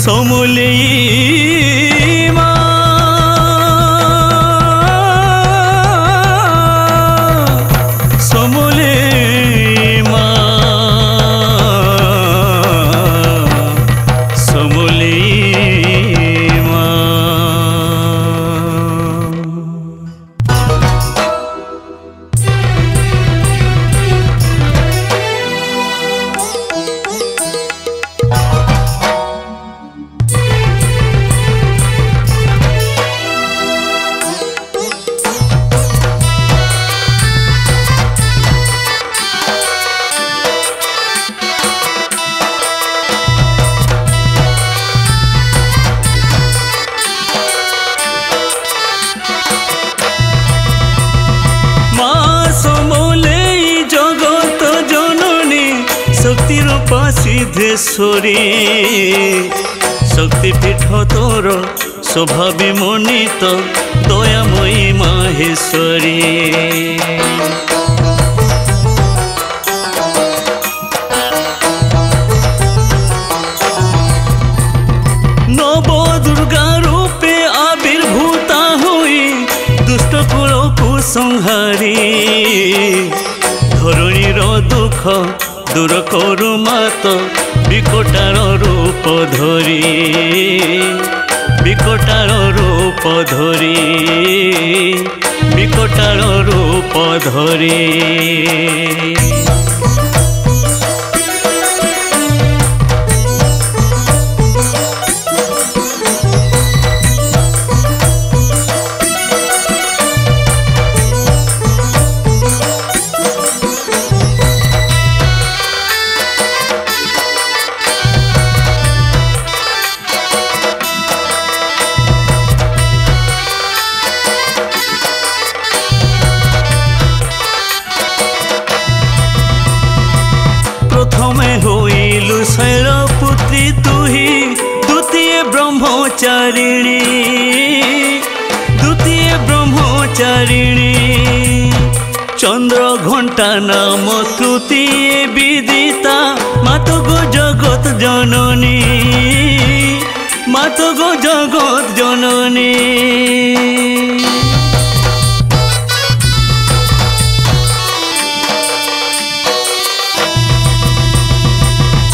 समलेई मा समलेई मा समलेई मा सिद्धेश्वरी शक्तिपीठ तोर स्वभावी मनित दयामयी माहेश्वरी नव दुर्गा रूपे आविर्भूता हुई दुष्ट कुल कुसंहारी धरणीर दुख दूर करु मात विकटार रूप धरी विकटार रूप धरी विकटार रूप धरी शैलपुत्री तुही द्वितीय ब्रह्मचारिणी द्वितीय ब्रह्मचारिणी चंद्र घंटा नाम तृतीय विदिता मातगो जगत जननी मातगो जगत जननी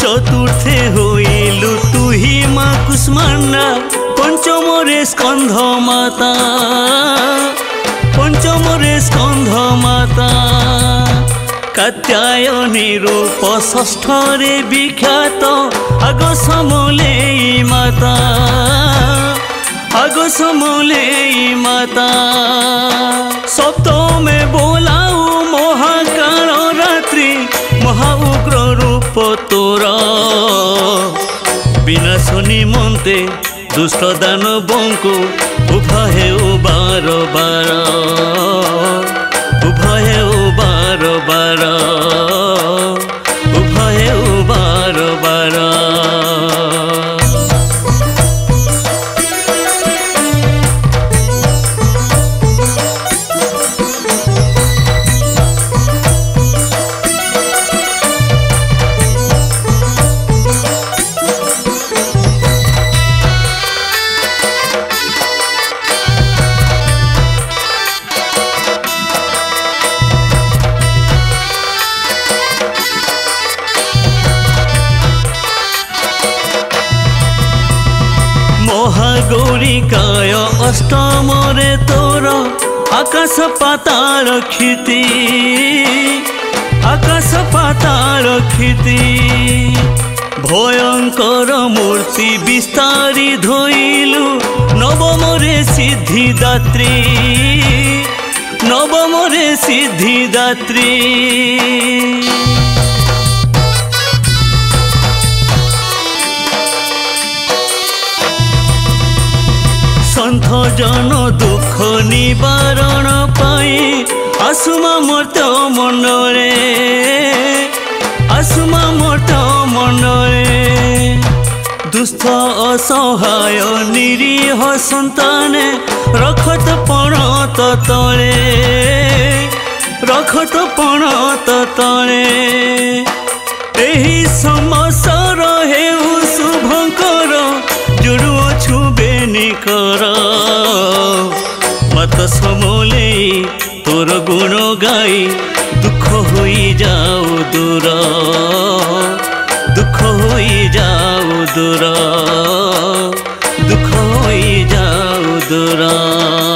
चतुर्थे होइलु तुही मा कुष्मांडा पंचमरे स्कंध माता पंचमरे स्कंध माता कात्यायनी रूप षष्ठरे विख्यात आग समलेई माता आग समलेई माता सप्तमे बोलाऊ महाकाल रात्रि महाउग्र रूप तोरा विनाशनी मन्ते दुष्ट दानवंकु उभये बार बार उभये बार बार उभये बार बार गौरिकाय अष्टमरे तोर आकाश पाताल क्षिति आकाश पाताल क्षिति भयंकर मूर्ति विस्तारी धोइलु नवमरे सिद्धिदात्री नवमरे सिद्धिदात्री संथ जन दुख निवारण पाई आसुमा मर्त मंडले आसुमा मर्त मंडले दुस्थ असहाय निरीह संताने रखत पणत तले रखत पणत तले एही समसर हेउ शुभंकर तोर गुण गाई दुख होई जाओ दूर, दुख होई जाओ दूर, दुख होई जाओ दूर।